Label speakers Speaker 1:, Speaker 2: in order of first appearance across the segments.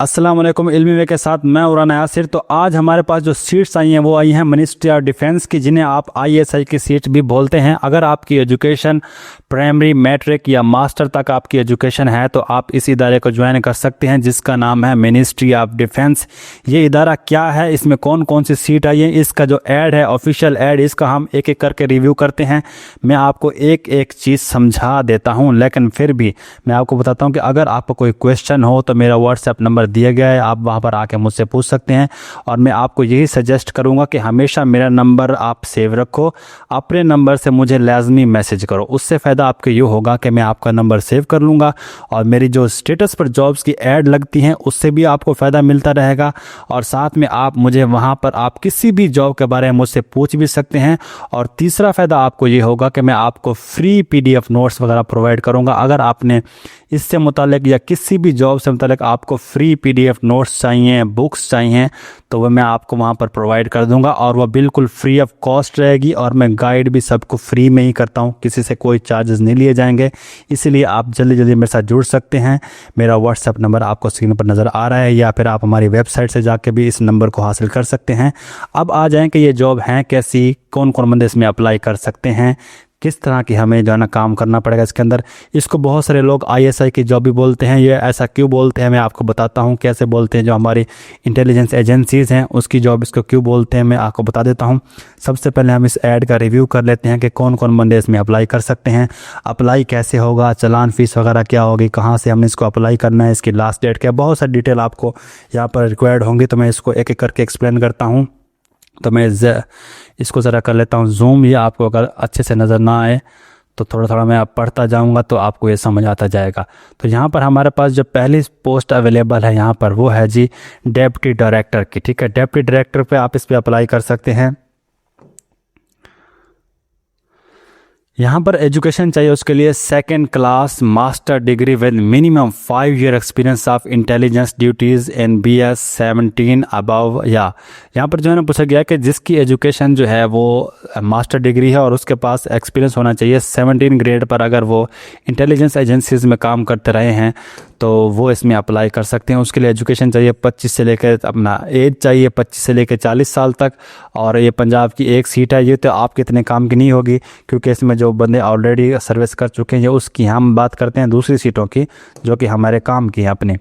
Speaker 1: अस्सलाम वालेकुम। इल्मी वे के साथ मैं उरान यासिर। तो आज हमारे पास जो सीट्स आई हैं वो आई हैं मिनिस्ट्री ऑफ डिफेंस की, जिन्हें आप आईएसआई की सीट भी बोलते हैं। अगर आपकी एजुकेशन प्राइमरी, मैट्रिक या मास्टर तक आपकी एजुकेशन है तो आप इस इदारे को ज्वाइन कर सकते हैं, जिसका नाम है मिनिस्ट्री ऑफ डिफेंस। ये इदारा क्या है, इसमें कौन कौन सी सीट आई है, इसका जो ऐड है, ऑफिशियल ऐड, इसका हम एक एक करके रिव्यू करते हैं। मैं आपको एक एक चीज़ समझा देता हूँ, लेकिन फिर भी मैं आपको बताता हूँ कि अगर आपको कोई क्वेश्चन हो तो मेरा व्हाट्सएप नंबर दिया गया है, आप वहां पर आके मुझसे पूछ सकते हैं। और मैं आपको यही सजेस्ट करूंगा कि हमेशा मेरा नंबर आप सेव रखो, अपने नंबर से मुझे लाजमी मैसेज करो। उससे फ़ायदा आपको ये होगा कि मैं आपका नंबर सेव कर लूँगा और मेरी जो स्टेटस पर जॉब्स की ऐड लगती हैं उससे भी आपको फ़ायदा मिलता रहेगा। और साथ में आप मुझे वहाँ पर आप किसी भी जॉब के बारे में मुझसे पूछ भी सकते हैं। और तीसरा फ़ायदा आपको ये होगा कि मैं आपको फ्री PDF नोट्स वगैरह प्रोवाइड करूँगा। अगर आपने इससे मुतालिक या किसी भी जॉब से मुतालिक आपको फ्री PDF नोट्स चाहिए, बुक्स चाहिए, तो वह मैं आपको वहाँ पर प्रोवाइड कर दूंगा और वह बिल्कुल फ्री ऑफ कॉस्ट रहेगी। और मैं गाइड भी सबको फ्री में ही करता हूँ, किसी से कोई चार्जेस नहीं लिए जाएंगे। इसीलिए आप जल्दी जल्दी मेरे साथ जुड़ सकते हैं। मेरा व्हाट्सएप नंबर आपको स्क्रीन पर नज़र आ रहा है, या फिर आप हमारी वेबसाइट से जाके भी इस नंबर को हासिल कर सकते हैं। अब आ जाएँ कि ये जॉब हैं कैसी, कौन कौन बंदे इसमें अप्लाई कर सकते हैं, किस तरह की हमें जो है ना काम करना पड़ेगा इसके अंदर। इसको बहुत सारे लोग ISI की जॉब भी बोलते हैं। ये ऐसा क्यों बोलते हैं मैं आपको बताता हूँ, कैसे बोलते हैं। जो हमारी इंटेलिजेंस एजेंसीज़ हैं उसकी जॉब इसको क्यों बोलते हैं मैं आपको बता देता हूँ। सबसे पहले हम इस ऐड का रिव्यू कर लेते हैं कि कौन कौन बंदे इसमें अप्लाई कर सकते हैं, अप्लाई कैसे होगा, चलान फ़ीस वगैरह क्या होगी, कहाँ से हमने इसको अप्लाई करना है, इसकी लास्ट डेट क्या, बहुत सारी डिटेल आपको यहाँ पर रिक्वायर्ड होंगी। तो मैं इसको एक एक करके एक्सप्लेन करता हूँ। तो मैं इसको ज़रा कर लेता हूँ जूम। ये आपको अगर अच्छे से नज़र ना आए तो थोड़ा थोड़ा मैं पढ़ता जाऊँगा तो आपको ये समझ आता जाएगा। तो यहाँ पर हमारे पास जो पहली पोस्ट अवेलेबल है यहाँ पर वो है जी डेप्टी डायरेक्टर की। ठीक है, डेप्टी डायरेक्टर पे आप इस पर अप्लाई कर सकते हैं। यहाँ पर एजुकेशन चाहिए, उसके लिए 2nd class master degree with minimum 5 year experience of intelligence duties in BS 17 above. या यहाँ पर जो है ना पूछा गया कि जिसकी एजुकेशन जो है वो मास्टर डिग्री है और उसके पास एक्सपीरियंस होना चाहिए 17 ग्रेड पर। अगर वो इंटेलिजेंस एजेंसीज में काम करते रहे हैं तो वो इसमें अप्लाई कर सकते हैं। उसके लिए एजुकेशन चाहिए 25 से लेकर, अपना एज चाहिए 25 से लेकर 40 साल तक। और ये पंजाब की एक सीट है। ये तो आपके इतने काम की नहीं होगी क्योंकि इसमें जो बंदे ऑलरेडी सर्विस कर चुके हैं ये उसकी हम बात करते हैं दूसरी सीटों की जो कि हमारे काम की है अपने।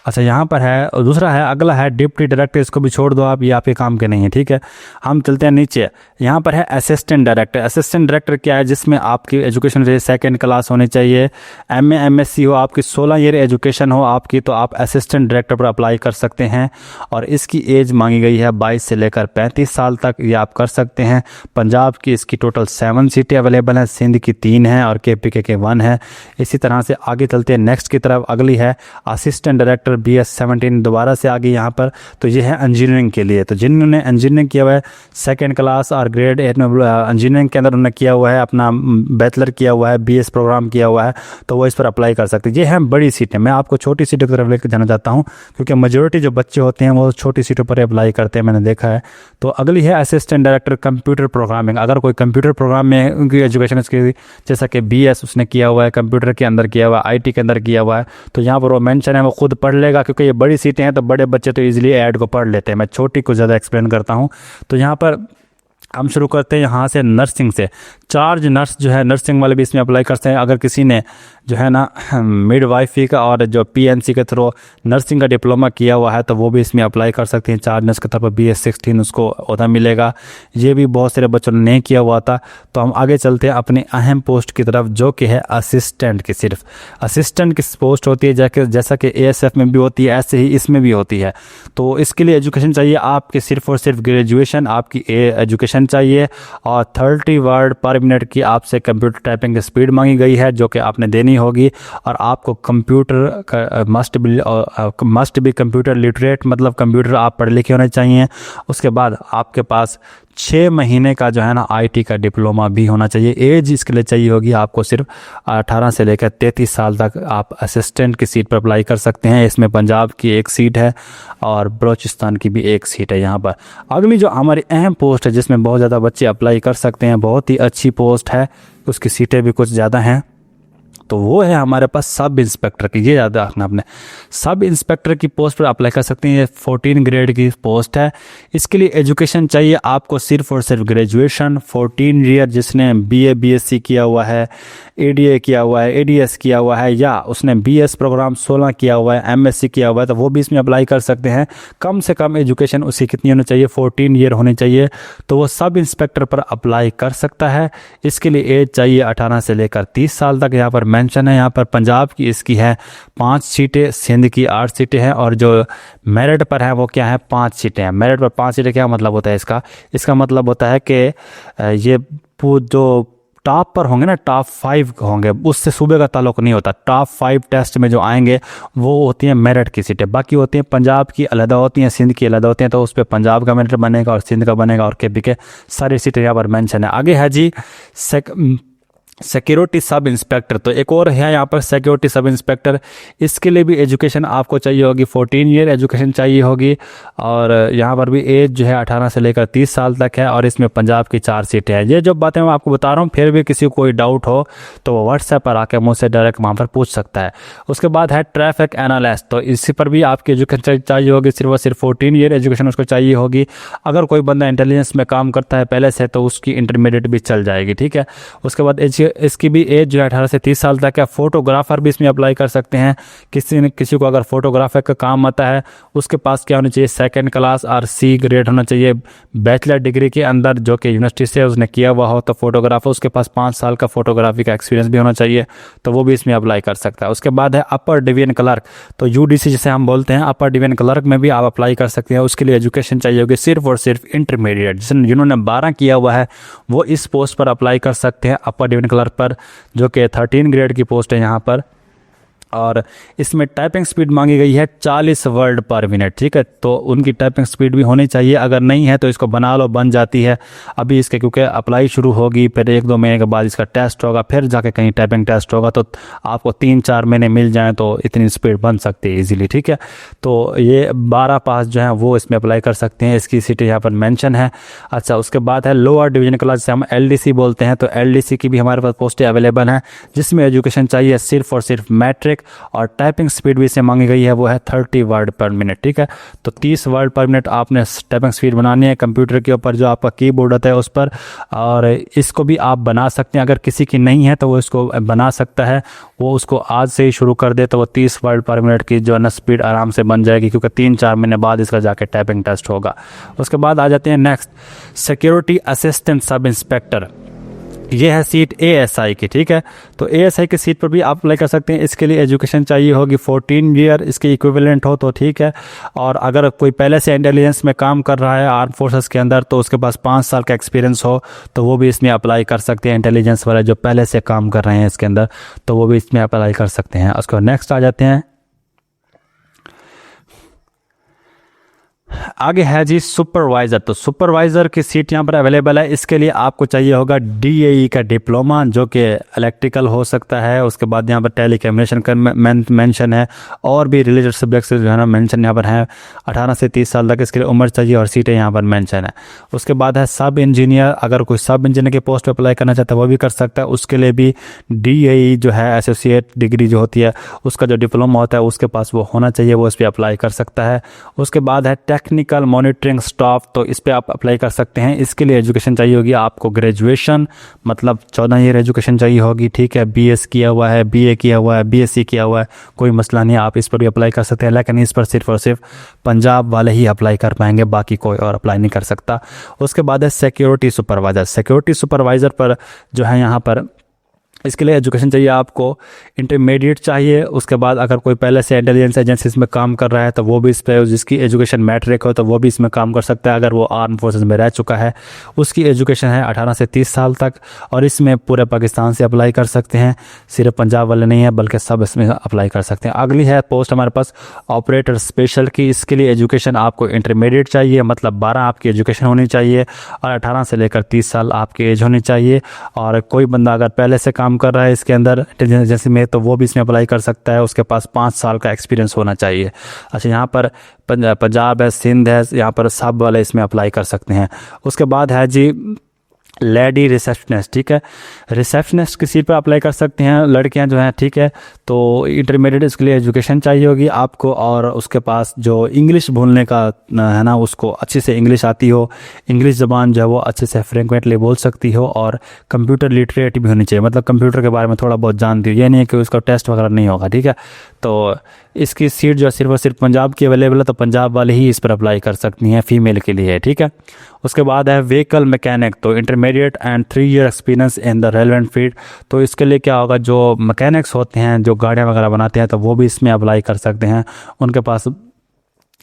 Speaker 1: अच्छा, यहाँ पर है और दूसरा है, अगला है डिप्टी डायरेक्टर। इसको भी छोड़ दो आप, ये आपके काम के नहीं है। ठीक है, हम चलते हैं नीचे। यहाँ पर है असिस्टेंट डायरेक्टर। असिस्टेंट डायरेक्टर क्या है, जिसमें आपकी एजुकेशन चाहिए 2nd क्लास होनी चाहिए, MA MSc हो, आपकी 16 ईयर एजुकेशन हो आपकी, तो आप असिस्टेंट डायरेक्टर पर अप्लाई कर सकते हैं। और इसकी एज मांगी गई है 22 से लेकर 35 साल तक, ये आप कर सकते हैं। पंजाब की इसकी टोटल 7 सीटें अवेलेबल हैं, सिंध की 3 हैं और KPK के 1 है। इसी तरह से आगे चलते हैं नेक्स्ट की तरफ। अगली है असिस्टेंट डायरेक्टर BS 17, दोबारा से आगे यहाँ पर। तो ये है इंजीनियरिंग के लिए। तो जिन्होंने इंजीनियरिंग किया हुआ है 2nd क्लास और ग्रेड 8 में इंजीनियरिंग के अंदर उन्होंने किया हुआ है, अपना बैचलर किया हुआ है, BS प्रोग्राम किया हुआ है, तो वो इस पर अप्लाई कर सकते हैं। ये हैं बड़ी सीटें। मैं आपको छोटी सीटों की तरफ लेकर जाना चाहता हूँ क्योंकि मेजोरिटी जो बच्चे होते हैं वो छोटी सीटों पर अप्लाई करते हैं, मैंने देखा है। तो अगली है असिस्टेंट डायरेक्टर कंप्यूटर प्रोग्रामिंग। अगर कोई कंप्यूटर प्रोग्राम में उनकी एजुकेशन उसकी जैसा कि BS उसने किया हुआ है, कंप्यूटर के अंदर किया हुआ है, IT के अंदर किया हुआ है, तो यहाँ पर वो मेंशन है, वो खुद पढ़ लेगा क्योंकि ये बड़ी सीटें हैं तो बड़े बच्चे तो इजीली ऐड को पढ़ लेते हैं। मैं छोटी को ज़्यादा एक्सप्लेन करता हूँ। तो यहाँ पर हम शुरू करते हैं यहाँ से नर्सिंग से। चार्ज नर्स जो है, नर्सिंग वाले भी इसमें अप्लाई करते हैं। अगर किसी ने जो है ना मिडवाइफरी का और जो PNC के थ्रू नर्सिंग का डिप्लोमा किया हुआ है तो वो भी इसमें अप्लाई कर सकते हैं। चार्ज नर्स के तौर पर BS 16 उसको ओहदा मिलेगा। ये भी बहुत सारे बच्चों ने नहीं किया हुआ था। तो हम आगे चलते हैं अपनी अहम पोस्ट की तरफ जो कि है असिस्टेंट की। सिर्फ असिस्टेंट की पोस्ट होती है जैसा कि ASF में भी होती है, ऐसे ही इसमें भी होती है। तो इसके लिए एजुकेशन चाहिए आपके सिर्फ और सिर्फ ग्रेजुएशन, आपकी एजुकेशन चाहिए और 30 वर्ड पर मिनट की आपसे कंप्यूटर टाइपिंग की स्पीड मांगी गई है जो कि आपने देनी होगी। और आपको computer must be computer literate, मतलब कंप्यूटर आप पढ़े लिखे होने चाहिए। उसके बाद आपके पास 6 महीने का जो है ना IT का डिप्लोमा भी होना चाहिए। एज इसके लिए चाहिए होगी आपको सिर्फ 18 से लेकर 33 साल तक। आप असिस्टेंट की सीट पर अप्लाई कर सकते हैं। इसमें पंजाब की एक सीट है और बलूचिस्तान की भी एक सीट है। यहाँ पर अगली जो हमारी अहम पोस्ट है जिसमें बहुत ज़्यादा बच्चे अप्लाई कर सकते हैं, बहुत ही अच्छी पोस्ट है, उसकी सीटें भी कुछ ज़्यादा हैं। तो वो है हमारे पास सब इंस्पेक्टर की। ये याद रखना आपने, सब इंस्पेक्टर की पोस्ट पर अप्लाई कर सकते हैं। ये 14 ग्रेड की पोस्ट है। इसके लिए एजुकेशन चाहिए आपको सिर्फ और सिर्फ ग्रेजुएशन 14 ईयर, जिसने BA BSc किया हुआ है, ADA किया हुआ है, ADS किया हुआ है, या उसने BS प्रोग्राम 16 किया हुआ है, MSc किया हुआ है, तो वो भी इसमें अप्लाई कर सकते हैं। कम से कम एजुकेशन उसकी कितनी होनी चाहिए, 14 ईयर होनी चाहिए, तो वो सब इंस्पेक्टर पर अप्लाई कर सकता है। इसके लिए एज चाहिए 18 से लेकर 30 साल तक। यहाँ पर मेंशन है, यहाँ पर पंजाब की इसकी है 5 सीटें, सिंध की 8 सीटें हैं, और जो मेरिट पर है वो क्या है, 5 सीटें हैं। मेरिट पर 5 सीटें, क्या मतलब होता है इसका मतलब होता है कि ये जो टॉप पर होंगे ना, टॉप 5 होंगे, उससे सूबे का ताल्लुक नहीं होता। टॉप 5 टेस्ट में जो आएंगे वो होती हैं मेरिट की सीटें, बाकी होती हैं पंजाब की अलग होती हैं, सिंध की अलग होती हैं, तो उस पर पंजाब का मेरिट बनेगा और सिंध का बनेगा, और KP के सारी सीटें यहाँ पर मेंशन है। आगे है जी सिक्योरिटी सब इंस्पेक्टर। तो एक और है यहाँ पर सिक्योरिटी सब इंस्पेक्टर। इसके लिए भी एजुकेशन आपको चाहिए होगी, 14 ईयर एजुकेशन चाहिए होगी, और यहाँ पर भी एज जो है 18 से लेकर 30 साल तक है, और इसमें पंजाब की 4 सीटें हैं। ये जो बातें मैं आपको बता रहा हूँ, फिर भी किसी को कोई डाउट हो तो वो व्हाट्सएप पर आकर मुझसे डायरेक्ट वहाँ पर पूछ सकता है। उसके बाद है ट्रैफिक एनालिस्ट। तो इसी पर भी आपकी एजुकेशन चाहिए होगी, सिर्फ और सिर्फ 14 ईयर एजुकेशन उसको चाहिए होगी। अगर कोई बंदा इंटेलिजेंस में काम करता है पहले से तो उसकी इंटरमीडिएट भी चल जाएगी, ठीक है। उसके बाद इसकी भी एज जो है 18 से 30 साल तक है। फोटोग्राफर भी इसमें अप्लाई कर सकते हैं। किसी को अगर फोटोग्राफर का काम आता है, उसके पास क्या होना चाहिए, 2nd क्लास और C ग्रेड होना चाहिए, बैचलर डिग्री के अंदर, जो कि यूनिवर्सिटी से उसने किया हुआ हो। तो फोटोग्राफर, उसके पास 5 साल का फोटोग्राफी का एक्सपीरियंस भी होना चाहिए, तो वो भी इसमें अप्लाई कर सकता है। उसके बाद है अपर डिवीजन क्लर्क। तो UDC जिसे हम बोलते हैं, अपर डिवीजन क्लर्क में भी आप अप्लाई कर सकते हैं। उसके लिए एजुकेशन चाहिए होगी सिर्फ और सिर्फ इंटरमीडिएट। जिन्होंने 12 किया हुआ है वो इस पोस्ट पर अप्लाई कर सकते हैं, अपर डिवीजन क्लर्क पर, जो कि 13 ग्रेड की पोस्ट है यहाँ पर। और इसमें टाइपिंग स्पीड मांगी गई है 40 वर्ड पर मिनट, ठीक है। तो उनकी टाइपिंग स्पीड भी होनी चाहिए, अगर नहीं है तो इसको बना लो, बन जाती है अभी इसके, क्योंकि अप्लाई शुरू होगी, फिर 1-2 महीने के बाद इसका टेस्ट होगा, फिर जाके कहीं टाइपिंग टेस्ट होगा, तो आपको 3-4 महीने मिल जाएँ तो इतनी स्पीड बन सकती है ईजिली, ठीक है। तो ये 12 पास जो हैं वो इसमें अप्लाई कर सकते हैं। इसकी सीटें यहाँ पर मैंशन है। अच्छा, उसके बाद है लोअर डिवीजन क्लास, जिसे हम LDC बोलते हैं। तो LDC की भी हमारे पास पोस्टें अवेलेबल हैं, जिसमें एजुकेशन चाहिए सिर्फ और सिर्फ मैट्रिक, और टाइपिंग स्पीड भी इसे मांगी गई है, वो है 30 वर्ड पर मिनट, ठीक है। तो 30 वर्ड पर मिनट आपने टाइपिंग स्पीड बनानी है कंप्यूटर के ऊपर, जो आपका कीबोर्ड होता है उस पर। और इसको भी आप बना सकते हैं, अगर किसी की नहीं है तो वो इसको बना सकता है। वो उसको आज से ही शुरू कर दे तो वो 30 वर्ड पर मिनट की जो है ना स्पीड आराम से बन जाएगी, क्योंकि 3-4 महीने बाद इसका जाके टाइपिंग टेस्ट होगा। उसके बाद आ जाते हैं next, security assistant sub inspector. ये है सीट ASI की, ठीक है। तो ASI की सीट पर भी आप अप्लाई कर सकते हैं। इसके लिए एजुकेशन चाहिए होगी 14 ईयर, इसके इक्विवेलेंट हो तो ठीक है। और अगर कोई पहले से इंटेलिजेंस में काम कर रहा है आर्म फोर्सेस के अंदर, तो उसके पास 5 साल का एक्सपीरियंस हो तो वो भी इसमें अप्लाई कर सकते हैं। इंटेलिजेंस वाले जो पहले से काम कर रहे हैं इसके अंदर, तो वो भी इसमें अप्लाई कर सकते हैं। उसके बाद नेक्स्ट आ जाते हैं, आगे है जी सुपरवाइज़र। तो सुपरवाइज़र की सीट यहाँ पर अवेलेबल है। इसके लिए आपको चाहिए होगा DAE का डिप्लोमा, जो कि इलेक्ट्रिकल हो सकता है। उसके बाद यहाँ पर टेलीकम्युनिकेशन का मेंशन है, और भी रिलेटेड सब्जेक्ट्स जो है ना मेंशन यहाँ पर है। 18 से 30 साल तक इसके लिए उम्र चाहिए, और सीटें यहाँ पर मेंशन है। उसके बाद है सब इंजीनियर। अगर कोई सब इंजीनियर के पोस्ट पर अप्लाई करना चाहता है वो भी कर सकता है। उसके लिए भी DAE जो है, एसोसिएट डिग्री जो होती है, उसका जो डिप्लोमा होता है उसके पास वो होना चाहिए, वो इस पर अप्लाई कर सकता है। उसके बाद है टेक्निकल मॉनिटरिंग स्टाफ। तो इस पे आप अप्लाई कर सकते हैं। इसके लिए एजुकेशन चाहिए होगी आपको ग्रेजुएशन, मतलब 14 ईयर एजुकेशन चाहिए होगी, ठीक है। BS किया हुआ है, BA किया हुआ है, BSc किया हुआ है, कोई मसला नहीं, आप इस पर भी अप्लाई कर सकते हैं। लेकिन इस पर सिर्फ और सिर्फ पंजाब वाले ही अप्लाई कर पाएंगे, बाकी कोई और अप्लाई नहीं कर सकता। उसके बाद है सिक्योरिटी सुपरवाइज़र। सिक्योरिटी सुपरवाइज़र पर जो है यहाँ पर, इसके लिए एजुकेशन चाहिए आपको इंटरमीडिएट चाहिए। उसके बाद अगर कोई पहले से इंटेलिजेंस एजेंसीज में काम कर रहा है तो वो भी इस पर, जिसकी एजुकेशन मैट्रिक हो तो वो भी इसमें काम कर सकता है। अगर वो आर्म फोर्सेस में रह चुका है, उसकी एजुकेशन है 18 से 30 साल तक, और इसमें पूरे पाकिस्तान से अप्लाई कर सकते हैं, सिर्फ पंजाब वाले नहीं है बल्कि सब इसमें अप्लाई कर सकते हैं। अगली है पोस्ट हमारे पास ऑपरेटर स्पेशल की। इसके लिए एजुकेशन आपको इंटरमीडिएट चाहिए, मतलब 12 आपकी एजुकेशन होनी चाहिए, और 18 से लेकर 30 साल आपकी एज होनी चाहिए। और कोई बंदा अगर पहले से काम कर रहा है इसके अंदर इंटेलिजेंस एजेंसी में, तो वो भी इसमें अप्लाई कर सकता है। उसके पास 5 साल का एक्सपीरियंस होना चाहिए। अच्छा, यहाँ पर पंजाब है, सिंध है, यहाँ पर सब वाले इसमें अप्लाई कर सकते हैं। उसके बाद है जी लेडी रिसेप्शनिस्ट, ठीक है। रिसेप्शनिस्ट की सीट पर अप्लाई कर सकते हैं लड़कियां जो हैं, ठीक है। तो इंटरमीडिएट इसके लिए एजुकेशन चाहिए होगी आपको, और उसके पास जो इंग्लिश बोलने का है ना, उसको अच्छे से इंग्लिश आती हो, इंग्लिश ज़बान जो है वो अच्छे से फ्रिक्वेंटली बोल सकती हो, और कंप्यूटर लिटरेट भी होनी चाहिए, मतलब कंप्यूटर के बारे में थोड़ा बहुत जानती हो। ये नहीं है कि उसका टेस्ट वगैरह नहीं होगा, ठीक है। तो इसकी सीट जो है सिर्फ और सिर्फ पंजाब की अवेलेबल है, तो पंजाब वाले ही इस पर अप्लाई कर सकती हैं, फीमेल के लिए, ठीक है। उसके बाद है व्हीकल मैकेनिक, तो intermediate and 3 year experience in the relevant field. तो इसके लिए क्या होगा, जो मैकेनिक्स होते हैं, जो गाड़ियाँ वगैरह बनाते हैं, तो वो भी इसमें अप्लाई कर सकते हैं। उनके पास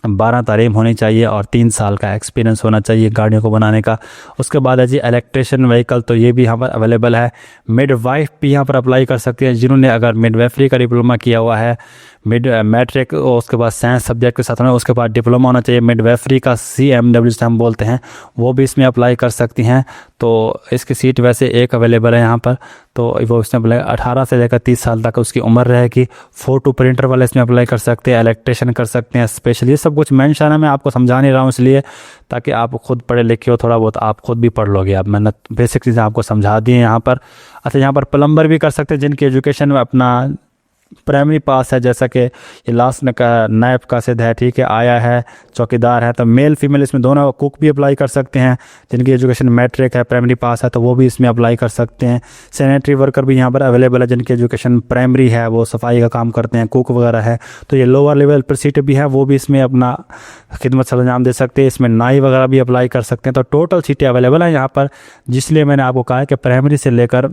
Speaker 1: 12 तालीम होनी चाहिए और 3 साल का एक्सपीरियंस होना चाहिए गाड़ियों को बनाने का। उसके बाद है जी इलेक्ट्रिशियन व्हीकल, तो ये भी यहाँ पर अवेलेबल है। मिडवाइफ भी यहाँ पर अप्लाई कर सकते हैं, जिन्होंने अगर मिडवाइफरी का डिप्लोमा किया हुआ है, मैट्रिक और उसके बाद साइंस सब्जेक्ट के साथ में, उसके बाद डिप्लोमा होना चाहिए मिडवाइफरी का, CMW से हम बोलते हैं, वो भी इसमें अप्लाई कर सकती हैं। तो इसकी सीट वैसे एक अवेलेबल है यहाँ पर, तो वो इसमें अप्लाई 18 से लेकर 30 साल तक उसकी उम्र रहेगी। फोटो प्रिंटर वाले इसमें अप्लाई कर सकते हैं, इलेक्ट्रिशियन कर सकते हैं, स्पेशल, ये सब कुछ मेंशन है, मैं आपको समझा नहीं रहा हूँ इसलिए ताकि आप खुद पढ़े लिखे हो, थोड़ा बहुत आप खुद भी पढ़ लोगे। अब मैंने बेसिक चीज़ें आपको समझा दी हैं यहाँ पर। अच्छा, यहाँ पर प्लम्बर भी कर सकते हैं जिनकी एजुकेशन में अपना प्राइमरी पास है, जैसा कि ये लास्ट ने कहा नायब कासिद है, ठीक है, आया है, चौकीदार है। तो मेल फीमेल इसमें दोनों, कुक भी अप्लाई कर सकते हैं जिनकी एजुकेशन मैट्रिक है, प्राइमरी पास है, तो वो भी इसमें अप्लाई कर सकते हैं। सैनिटरी वर्कर भी यहाँ पर अवेलेबल है जिनकी एजुकेशन प्राइमरी है, वो सफाई का काम करते हैं, कुक वगैरह है। तो ये लोअर लेवल पर सीट भी है, वो भी इसमें अपना खिदमत सरंजाम दे सकते हैं। इसमें नाई वगैरह भी अप्लाई कर सकते हैं। तो टोटल सीटें अवेलेबल हैं यहाँ पर, जिसलिए मैंने आपको कहा है कि प्राइमरी से लेकर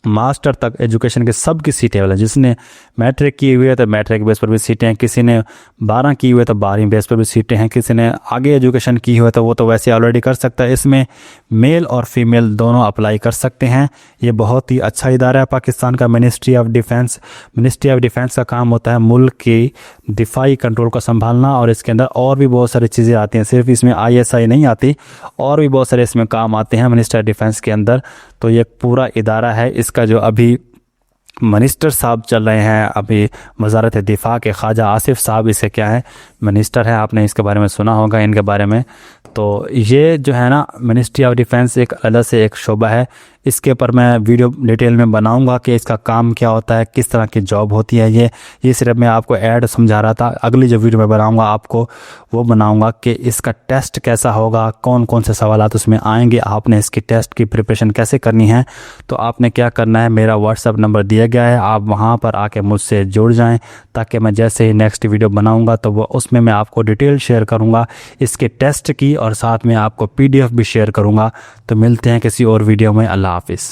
Speaker 1: मास्टर तक एजुकेशन के सब की सीटें अवेलेबल। जिसने मैट्रिक की हुई है तो मैट्रिक बेस पर भी सीटें हैं, किसी ने 12 की हुई है तो 12वीं बेस पर भी सीटें हैं, किसी ने आगे एजुकेशन की हुई है तो वो तो वैसे ऑलरेडी कर सकता है। इसमें मेल और फीमेल दोनों अप्लाई कर सकते हैं। ये बहुत ही अच्छा इदारा है पाकिस्तान का, ministry of defence. Ministry of defence का काम होता है मुल्क की दिफाई कंट्रोल को संभालना, और इसके अंदर और भी बहुत सारी चीज़ें आती हैं, सिर्फ इसमें ISI नहीं आती, और भी बहुत सारे इसमें काम आते हैं मिनिस्टर ऑफ डिफेंस के अंदर। तो ये पूरा इदारा है, इसका जो अभी मिनिस्टर साहब चल रहे हैं, अभी वजारत दिफा के ख्वाजा आसिफ साहब इसके क्या है, मिनिस्टर है, आपने इसके बारे में सुना होगा इनके बारे में। तो ये जो है ना मिनिस्ट्री ऑफ डिफेंस एक अलग से एक शोबा है, इसके ऊपर मैं वीडियो डिटेल में बनाऊंगा कि इसका काम क्या होता है, किस तरह की जॉब होती है। ये सिर्फ मैं आपको ऐड समझा रहा था। अगली जो वीडियो में बनाऊंगा आपको वो बनाऊंगा कि इसका टेस्ट कैसा होगा, कौन कौन से सवालात उसमें आएंगे, आपने इसकी टेस्ट की प्रिपरेशन कैसे करनी है। तो आपने क्या करना है, मेरा WhatsApp नंबर दिया गया है, आप वहाँ पर आके मुझसे जुड़ जाएँ, ताकि मैं जैसे ही नेक्स्ट वीडियो बनाऊँगा तो वो उसमें मैं आपको डिटेल शेयर करूँगा इसके टेस्ट की, और साथ में आपको PDF भी शेयर करूँगा। तो मिलते हैं किसी और वीडियो में। अल्लाह हाफिज़।